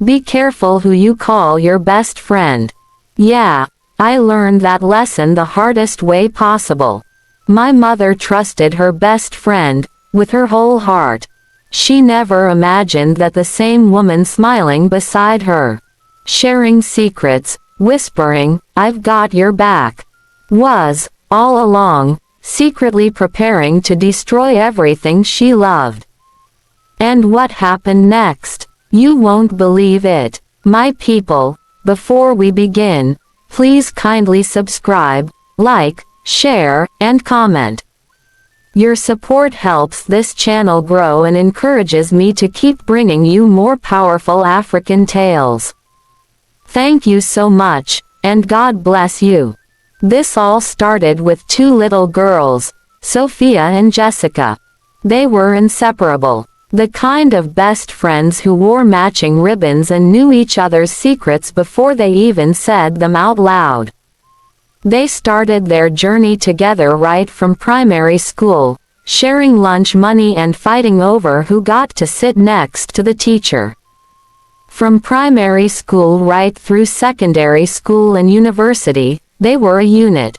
Be careful who you call your best friend. Yeah, I learned that lesson the hardest way possible. My mother trusted her best friend, with her whole heart. She never imagined that the same woman smiling beside her, sharing secrets, whispering, "I've got your back," was, all along, secretly preparing to destroy everything she loved. And what happened next? You won't believe it. My people, before we begin, please kindly subscribe, like, share, and comment. Your support helps this channel grow and encourages me to keep bringing you more powerful African tales. Thank you so much, and God bless you. This all started with two little girls, Sophia and Jessica. They were inseparable. The kind of best friends who wore matching ribbons and knew each other's secrets before they even said them out loud. They started their journey together right from primary school, sharing lunch money and fighting over who got to sit next to the teacher. From primary school right through secondary school and university, they were a unit.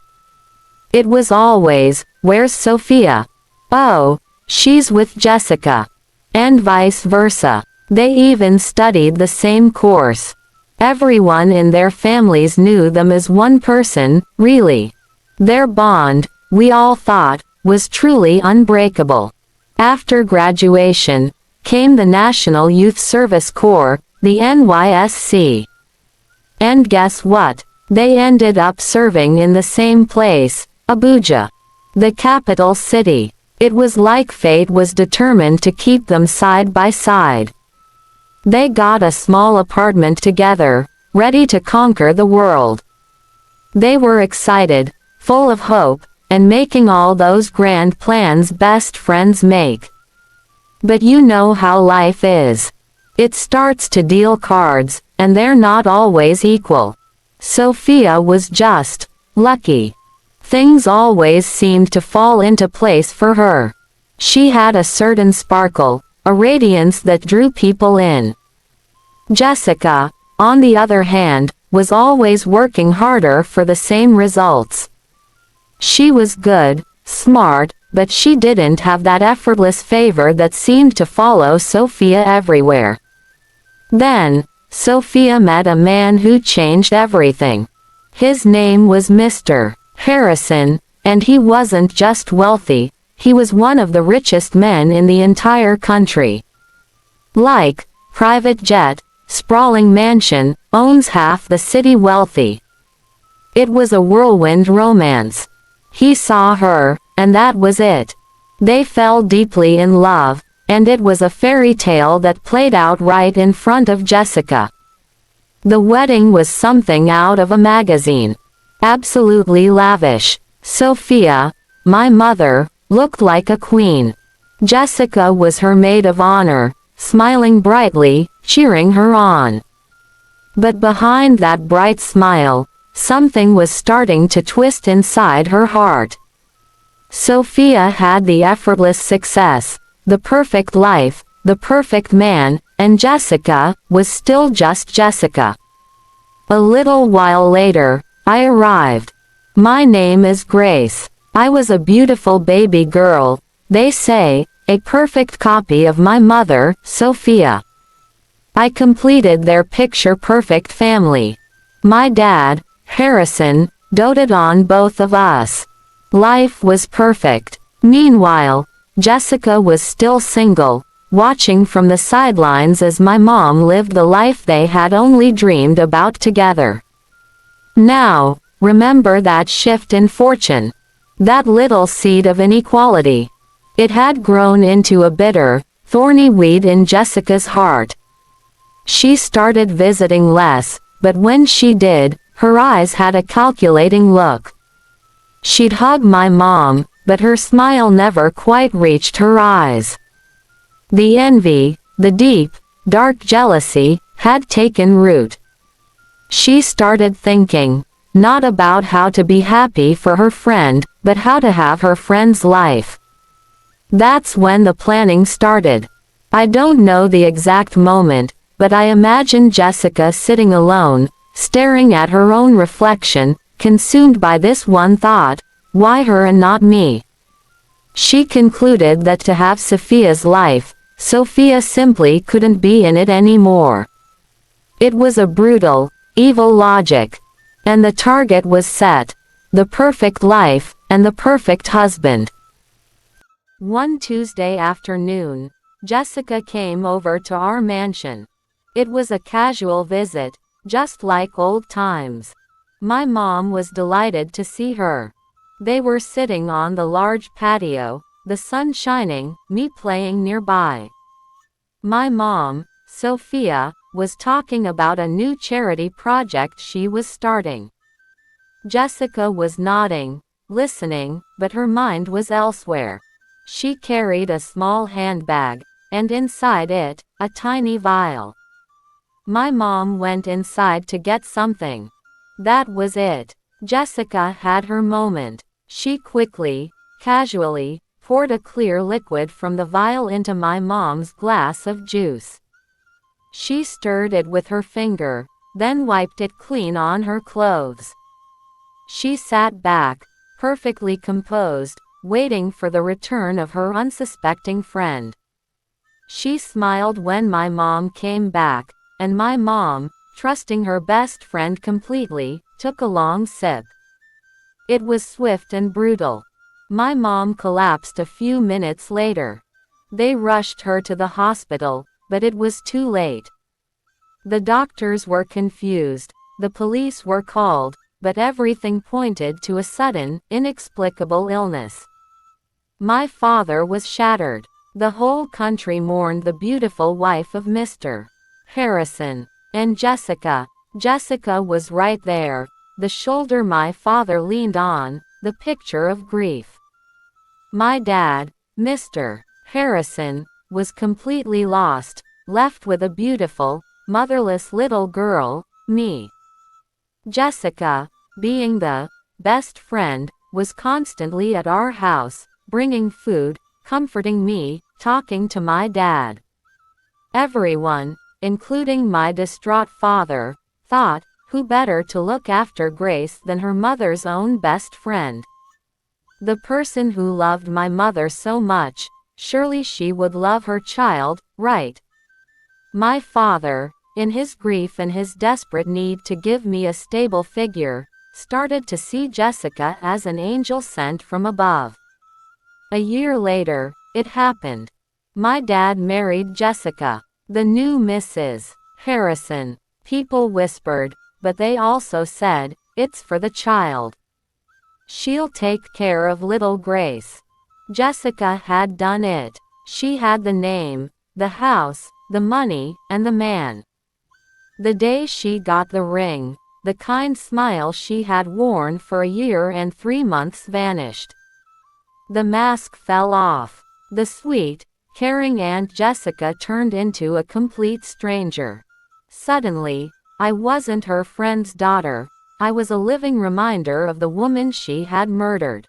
It was always, "Where's Sophia? Oh, she's with Jessica." And vice versa. They even studied the same course. Everyone in their families knew them as one person, really. Their bond, we all thought, was truly unbreakable. After graduation, came the National Youth Service Corps, the NYSC. And guess what? They ended up serving in the same place, Abuja, the capital city. It was like fate was determined to keep them side by side. They got a small apartment together, ready to conquer the world. They were excited, full of hope, and making all those grand plans best friends make. But you know how life is. It starts to deal cards, and they're not always equal. Sophia was just lucky. Things always seemed to fall into place for her. She had a certain sparkle, a radiance that drew people in. Jessica, on the other hand, was always working harder for the same results. She was good, smart, but she didn't have that effortless favor that seemed to follow Sophia everywhere. Then, Sophia met a man who changed everything. His name was Mr. Harrison, and he wasn't just wealthy, he was one of the richest men in the entire country. Like, private jet, sprawling mansion, owns half the city wealthy. It was a whirlwind romance. He saw her, and that was it. They fell deeply in love, and it was a fairy tale that played out right in front of Jessica. The wedding was something out of a magazine. Absolutely lavish. Sophia, my mother, looked like a queen. Jessica was her maid of honor, smiling brightly, cheering her on. But behind that bright smile, something was starting to twist inside her heart. Sophia had the effortless success, the perfect life, the perfect man, and Jessica was still just Jessica. A little while later, I arrived. My name is Grace. I was a beautiful baby girl, they say, a perfect copy of my mother, Sophia. I completed their picture-perfect family. My dad, Harrison, doted on both of us. Life was perfect. Meanwhile, Jessica was still single, watching from the sidelines as my mom lived the life they had only dreamed about together. Now, remember that shift in fortune. That little seed of inequality. It had grown into a bitter, thorny weed in Jessica's heart. She started visiting less, but when she did, her eyes had a calculating look. She'd hug my mom, but her smile never quite reached her eyes. The envy, the deep, dark jealousy, had taken root. She started thinking, not about how to be happy for her friend, but how to have her friend's life. That's when the planning started. I don't know the exact moment, but I imagine Jessica sitting alone, staring at her own reflection, consumed by this one thought, why her and not me? She concluded that to have Sophia's life, Sophia simply couldn't be in it anymore. It was a brutal, evil logic. And the target was set. The perfect life, and the perfect husband. One Tuesday afternoon, Jessica came over to our mansion. It was a casual visit, just like old times. My mom was delighted to see her. They were sitting on the large patio, the sun shining, me playing nearby. My mom, Sophia, was talking about a new charity project she was starting. Jessica was nodding, listening, but her mind was elsewhere. She carried a small handbag, and inside it, a tiny vial. My mom went inside to get something. That was it. Jessica had her moment. She quickly, casually, poured a clear liquid from the vial into my mom's glass of juice. She stirred it with her finger, then wiped it clean on her clothes. She sat back, perfectly composed, waiting for the return of her unsuspecting friend. She smiled when my mom came back, and my mom, trusting her best friend completely, took a long sip. It was swift and brutal. My mom collapsed a few minutes later. They rushed her to the hospital, but it was too late. The doctors were confused, the police were called, but everything pointed to a sudden, inexplicable illness. My father was shattered. The whole country mourned the beautiful wife of Mr. Harrison. And Jessica. Jessica was right there, the shoulder my father leaned on, the picture of grief. My dad, Mr. Harrison, was completely lost, left with a beautiful, motherless little girl, me. Jessica, being the best friend, was constantly at our house, bringing food, comforting me, talking to my dad. Everyone, including my distraught father, thought, who better to look after Grace than her mother's own best friend? The person who loved my mother so much, surely she would love her child, right? My father, in his grief and his desperate need to give me a stable figure, started to see Jessica as an angel sent from above. A year later, it happened. My dad married Jessica, the new Mrs. Harrison. People whispered, but they also said, it's for the child. She'll take care of little Grace. Jessica had done it. She had the name, the house, the money, and the man. The day she got the ring, the kind smile she had worn for a year and 3 months vanished. The mask fell off. The sweet, caring Aunt Jessica turned into a complete stranger. Suddenly, I wasn't her friend's daughter, I was a living reminder of the woman she had murdered.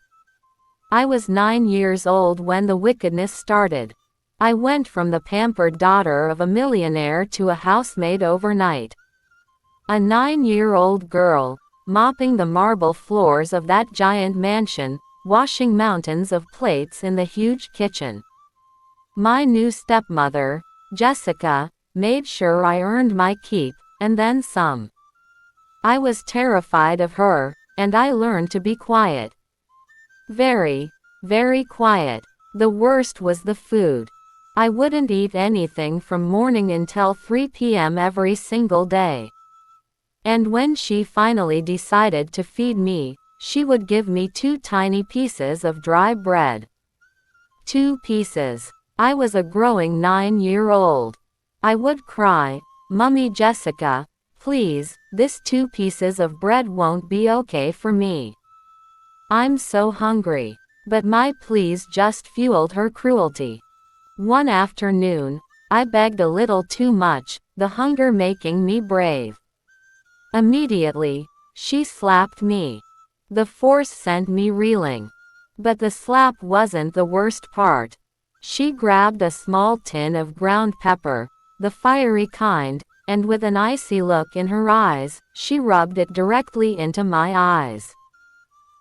I was 9 years old when the wickedness started. I went from the pampered daughter of a millionaire to a housemaid overnight. A 9-year-old girl, mopping the marble floors of that giant mansion, washing mountains of plates in the huge kitchen. My new stepmother, Jessica, made sure I earned my keep, and then some. I was terrified of her, and I learned to be quiet. Very, very quiet. The worst was the food. I wouldn't eat anything from morning until 3 p.m. every single day. And when she finally decided to feed me, she would give me 2 tiny pieces of dry bread. 2 pieces. I was a growing 9-year-old. I would cry, "Mummy Jessica, please, this 2 pieces of bread won't be okay for me. I'm so hungry." But my pleas just fueled her cruelty. One afternoon, I begged a little too much, the hunger making me brave. Immediately, she slapped me. The force sent me reeling. But the slap wasn't the worst part. She grabbed a small tin of ground pepper, the fiery kind, and with an icy look in her eyes, she rubbed it directly into my eyes.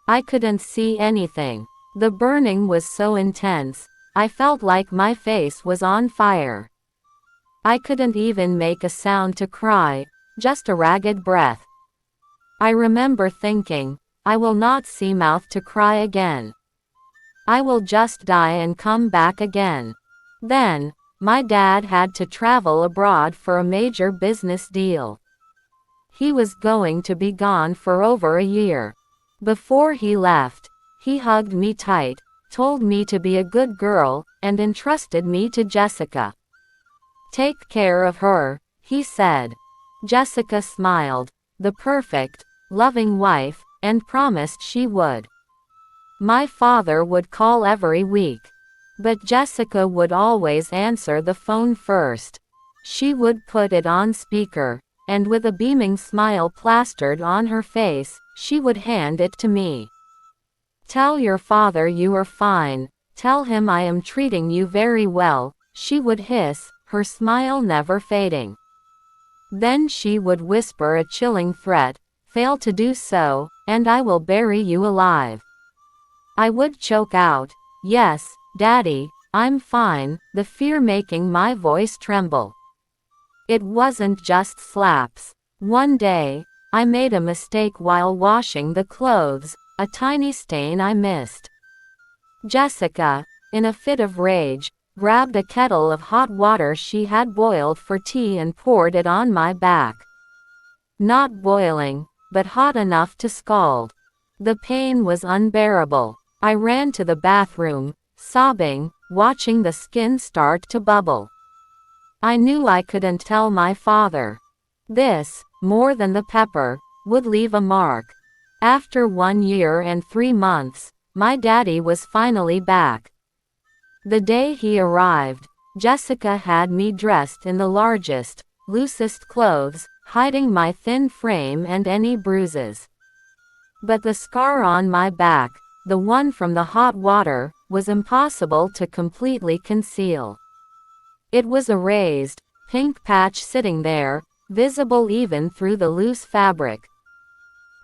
I couldn't see anything. The burning was so intense, I felt like my face was on fire. I couldn't even make a sound to cry, just a ragged breath. I remember thinking, I will not see mouth to cry again. I will just die and come back again. Then, my dad had to travel abroad for a major business deal. He was going to be gone for over a year. Before he left, he hugged me tight, told me to be a good girl, and entrusted me to Jessica. "Take care of her," he said. Jessica smiled, the perfect, loving wife, and promised she would. My father would call every week. But Jessica would always answer the phone first. She would put it on speaker, and with a beaming smile plastered on her face, she would hand it to me. "Tell your father you are fine. Tell him I am treating you very well," she would hiss, her smile never fading. Then she would whisper a chilling threat, "Fail to do so, and I will bury you alive." I would choke out, "Yes, Daddy, I'm fine," the fear making my voice tremble. It wasn't just slaps. One day, I made a mistake while washing the clothes, a tiny stain I missed. Jessica, in a fit of rage, grabbed a kettle of hot water she had boiled for tea and poured it on my back. Not boiling, but hot enough to scald. The pain was unbearable. I ran to the bathroom, sobbing, watching the skin start to bubble. I knew I couldn't tell my father. This, more than the pepper, would leave a mark. After 1 year and 3 months, my daddy was finally back. The day he arrived, Jessica had me dressed in the largest, loosest clothes, hiding my thin frame and any bruises. But the scar on my back, the one from the hot water, was impossible to completely conceal. It was a raised, pink patch sitting there, visible even through the loose fabric.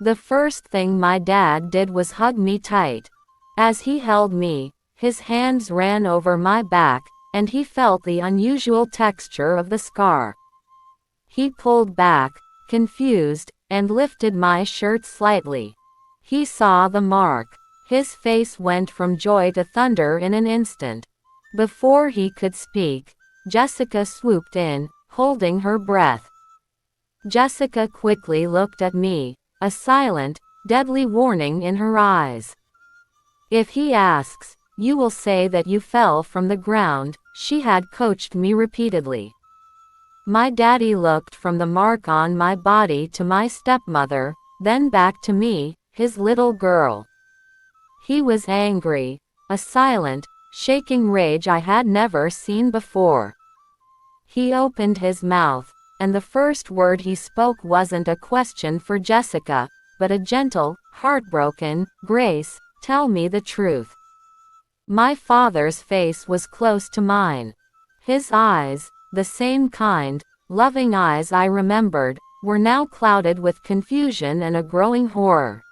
The first thing my dad did was hug me tight. As he held me, his hands ran over my back, and he felt the unusual texture of the scar. He pulled back, confused, and lifted my shirt slightly. He saw the mark. His face went from joy to thunder in an instant. Before he could speak, Jessica swooped in, holding her breath. Jessica quickly looked at me, a silent, deadly warning in her eyes. "If he asks, you will say that you fell from the ground," she had coached me repeatedly. My daddy looked from the mark on my body to my stepmother, then back to me, his little girl. He was angry, a silent, shaking rage I had never seen before. He opened his mouth, and the first word he spoke wasn't a question for Jessica, but a gentle, heartbroken, "Grace, tell me the truth." My father's face was close to mine. His eyes, the same kind, loving eyes I remembered, were now clouded with confusion and a growing horror.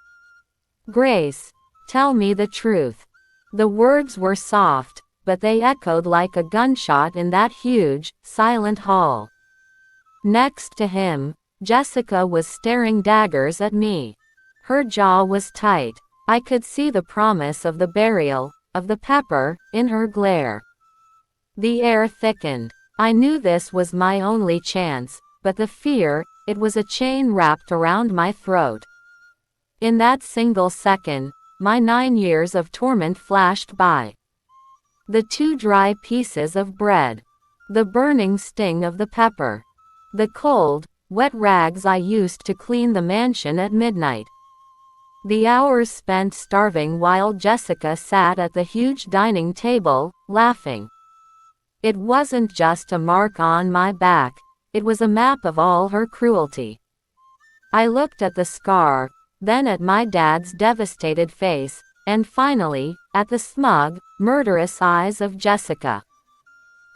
"Grace, tell me the truth." The words were soft, but they echoed like a gunshot in that huge, silent hall. Next to him, Jessica was staring daggers at me. Her jaw was tight. I could see the promise of the burial, of the pepper, in her glare. The air thickened. I knew this was my only chance, but the fear, it was a chain wrapped around my throat. In that single second, my 9 years of torment flashed by. The 2 dry pieces of bread. The burning sting of the pepper. The cold, wet rags I used to clean the mansion at midnight. The hours spent starving while Jessica sat at the huge dining table, laughing. It wasn't just a mark on my back, it was a map of all her cruelty. I looked at the scar, then at my dad's devastated face, and finally, at the smug, murderous eyes of Jessica.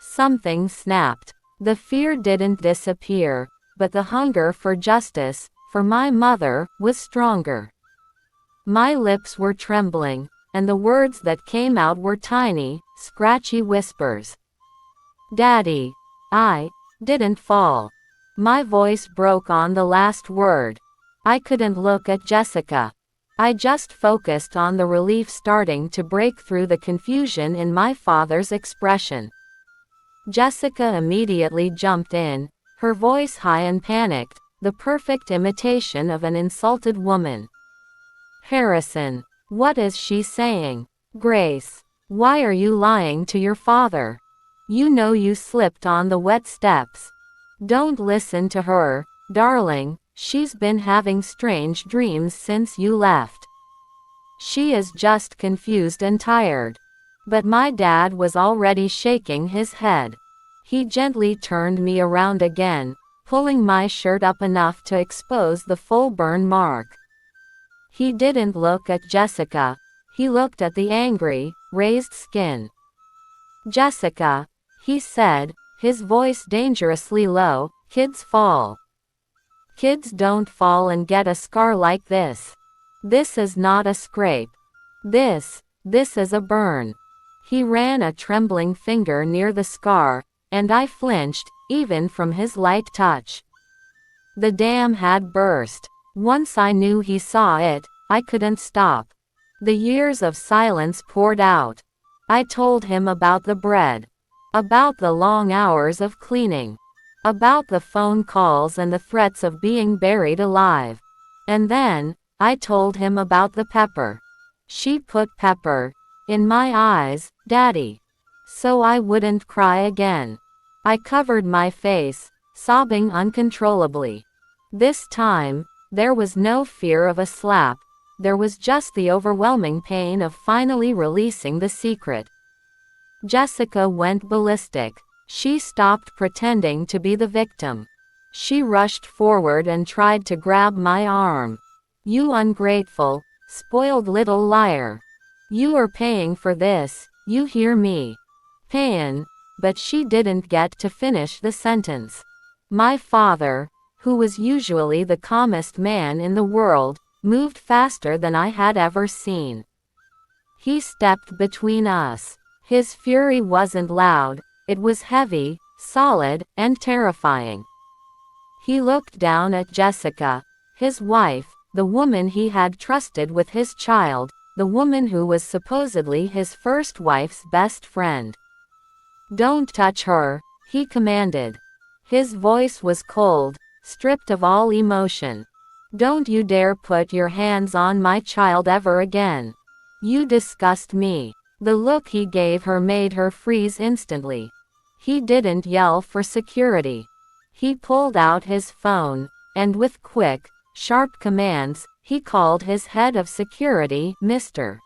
Something snapped. The fear didn't disappear, but the hunger for justice, for my mother, was stronger. My lips were trembling, and the words that came out were tiny, scratchy whispers. Daddy, I didn't fall. My voice broke on the last word. I couldn't look at Jessica. I just focused on the relief starting to break through the confusion in my father's expression. Jessica immediately jumped in, her voice high and panicked, the perfect imitation of an insulted woman. Harrison, what is she saying? Grace, why are you lying to your father? You know you slipped on the wet steps. Don't listen to her, darling, she's been having strange dreams since you left. She is just confused and tired. But my dad was already shaking his head. He gently turned me around again, pulling my shirt up enough to expose the full burn mark. He didn't look at Jessica, he looked at the angry, raised skin. Jessica, he said, his voice dangerously low, kids fall. Kids don't fall and get a scar like this. This is not a scrape. This is a burn. He ran a trembling finger near the scar, and I flinched, even from his light touch. The dam had burst. Once I knew he saw it, I couldn't stop. The years of silence poured out. I told him about the bread. About the long hours of cleaning. About the phone calls and the threats of being buried alive. And then, I told him about the pepper. She put pepper in my eyes, Daddy. So I wouldn't cry again. I covered my face, sobbing uncontrollably. This time, there was no fear of a slap. There was just the overwhelming pain of finally releasing the secret. Jessica went ballistic. She stopped pretending to be the victim. She rushed forward and tried to grab my arm. You ungrateful, spoiled little liar. You are paying for this, you hear me? Payin'. But she didn't get to finish the sentence. My father, who was usually the calmest man in the world, moved faster than I had ever seen. He stepped between us. His fury wasn't loud, it was heavy, solid, and terrifying. He looked down at Jessica, his wife, the woman he had trusted with his child, the woman who was supposedly his first wife's best friend. Don't touch her, he commanded. His voice was cold, stripped of all emotion. Don't you dare put your hands on my child ever again. You disgust me. The look he gave her made her freeze instantly. He didn't yell for security. He pulled out his phone, and with quick, sharp commands, he called his head of security, Mr.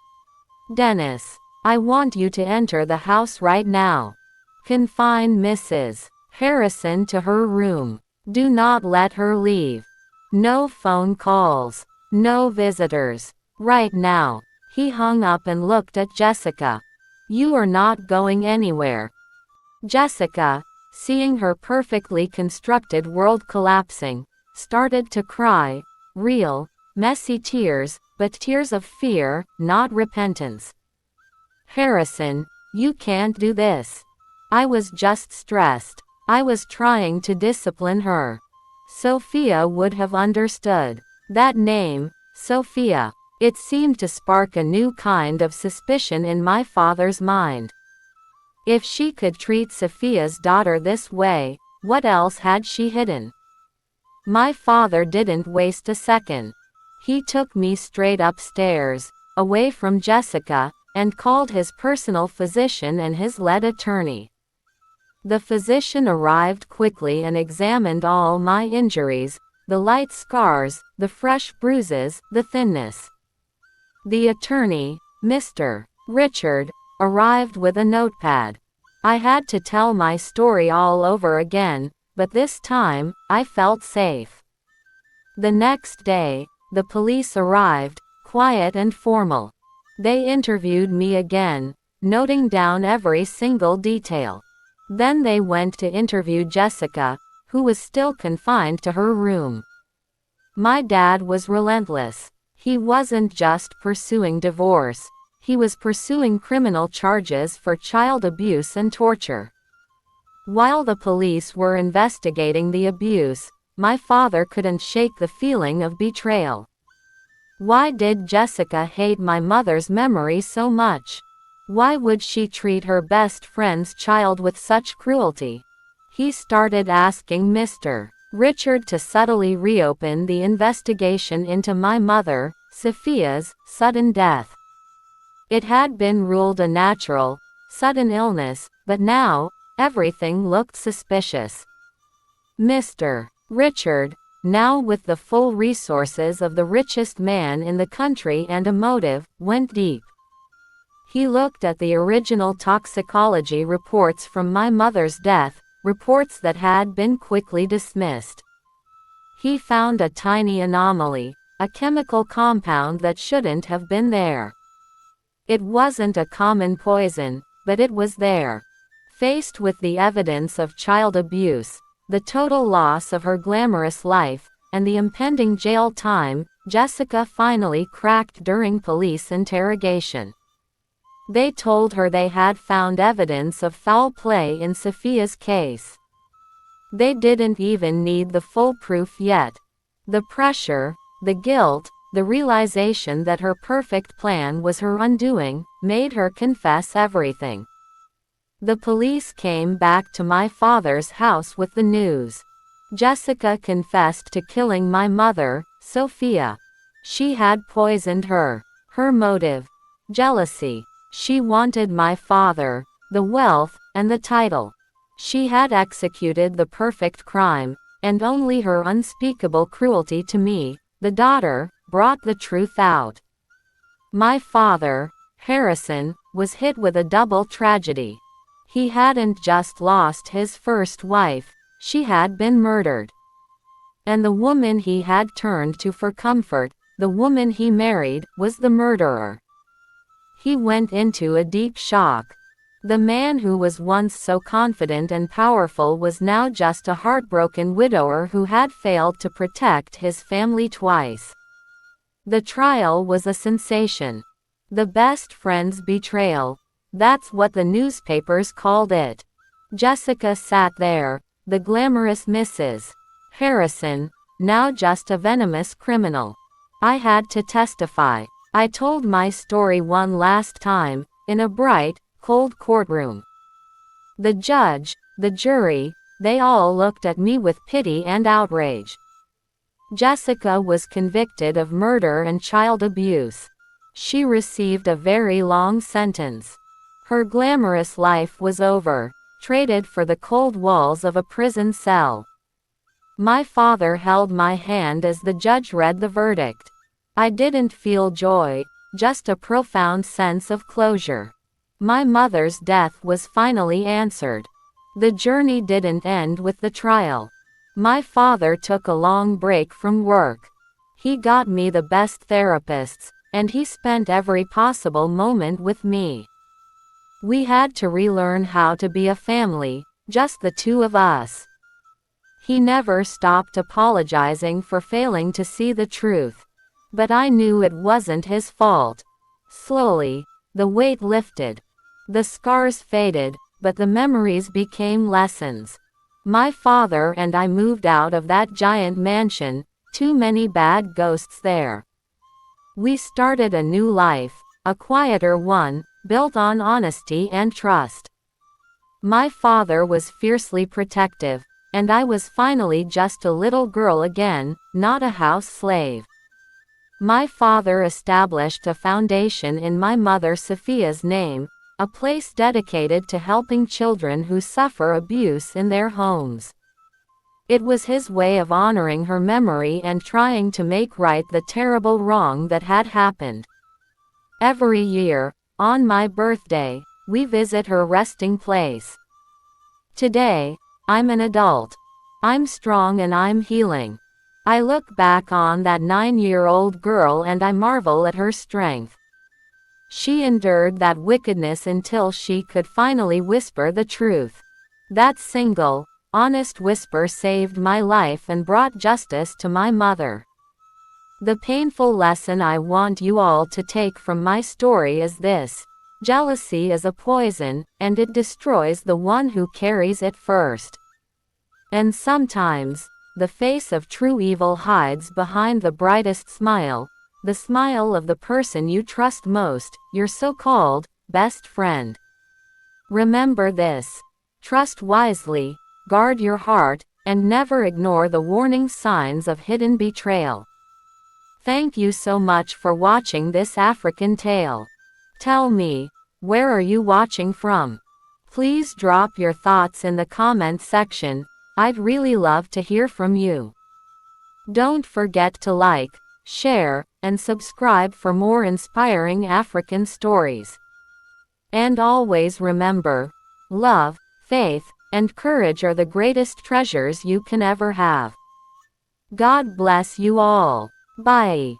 Dennis. I want you to enter the house right now. Confine Mrs. Harrison to her room. Do not let her leave. No phone calls. No visitors. Right now. He hung up and looked at Jessica. You are not going anywhere. Jessica, seeing her perfectly constructed world collapsing, started to cry. Real, messy tears, but tears of fear, not repentance. Harrison, you can't do this. I was just stressed. I was trying to discipline her. Sophia would have understood. That name, Sophia. It seemed to spark a new kind of suspicion in my father's mind. If she could treat Sophia's daughter this way, what else had she hidden? My father didn't waste a second. He took me straight upstairs, away from Jessica, and called his personal physician and his lead attorney. The physician arrived quickly and examined all my injuries, the light scars, the fresh bruises, the thinness. The attorney, Mr. Richard, arrived with a notepad. I had to tell my story all over again, but this time, I felt safe. The next day, the police arrived, quiet and formal. They interviewed me again, noting down every single detail. Then they went to interview Jessica, who was still confined to her room. My dad was relentless. He wasn't just pursuing divorce. He was pursuing criminal charges for child abuse and torture. While the police were investigating the abuse, my father couldn't shake the feeling of betrayal. Why did Jessica hate my mother's memory so much? Why would she treat her best friend's child with such cruelty? He started asking Mr. Richard to subtly reopen the investigation into my mother, Sophia's, sudden death. It had been ruled a natural, sudden illness, but now, everything looked suspicious. Mr. Richard, now with the full resources of the richest man in the country and a motive, went deep. He looked at the original toxicology reports from my mother's death, reports that had been quickly dismissed. He found a tiny anomaly, a chemical compound that shouldn't have been there. It wasn't a common poison, but it was there. Faced with the evidence of child abuse, the total loss of her glamorous life, and the impending jail time, Jessica finally cracked during police interrogation. They told her they had found evidence of foul play in Sophia's case. They didn't even need the full proof yet. The pressure, the guilt, the realization that her perfect plan was her undoing, made her confess everything. The police came back to my father's house with the news. Jessica confessed to killing my mother, Sophia. She had poisoned her. Her motive? Jealousy. She wanted my father, the wealth, and the title. She had executed the perfect crime, and only her unspeakable cruelty to me, the daughter, brought the truth out. My father, Harrison, was hit with a double tragedy. He hadn't just lost his first wife, she had been murdered. And the woman he had turned to for comfort, the woman he married, was the murderer. He went into a deep shock. The man who was once so confident and powerful was now just a heartbroken widower who had failed to protect his family twice. The trial was a sensation. The best friend's betrayal. That's what the newspapers called it. Jessica sat there, the glamorous Mrs. Harrison, now just a venomous criminal. I had to testify. I told my story one last time, in a bright, cold courtroom. The judge, the jury, they all looked at me with pity and outrage. Jessica was convicted of murder and child abuse. She received a very long sentence. Her glamorous life was over, traded for the cold walls of a prison cell. My father held my hand as the judge read the verdict. I didn't feel joy, just a profound sense of closure. My mother's death was finally answered. The journey didn't end with the trial. My father took a long break from work. He got me the best therapists, and he spent every possible moment with me. We had to relearn how to be a family, just the two of us. He never stopped apologizing for failing to see the truth. But I knew it wasn't his fault. Slowly, the weight lifted. The scars faded, but the memories became lessons. My father and I moved out of that giant mansion, too many bad ghosts there. We started a new life, a quieter one, built on honesty and trust. My father was fiercely protective, and I was finally just a little girl again, not a house slave. My father established a foundation in my mother Sophia's name, a place dedicated to helping children who suffer abuse in their homes. It was his way of honoring her memory and trying to make right the terrible wrong that had happened. Every year, on my birthday, we visit her resting place. Today, I'm an adult. I'm strong and I'm healing. I look back on that 9-year-old girl and I marvel at her strength. She endured that wickedness until she could finally whisper the truth. That single, honest whisper saved my life and brought justice to my mother. The painful lesson I want you all to take from my story is this: jealousy is a poison, and it destroys the one who carries it first. And sometimes, the face of true evil hides behind the brightest smile, the smile of the person you trust most, your so-called best friend. Remember this: trust wisely, guard your heart, and never ignore the warning signs of hidden betrayal. Thank you so much for watching this African tale. Tell me, where are you watching from? Please drop your thoughts in the comment section. I'd really love to hear from you. Don't forget to like, share, and subscribe for more inspiring African stories. And always remember, love, faith, and courage are the greatest treasures you can ever have. God bless you all. Bye.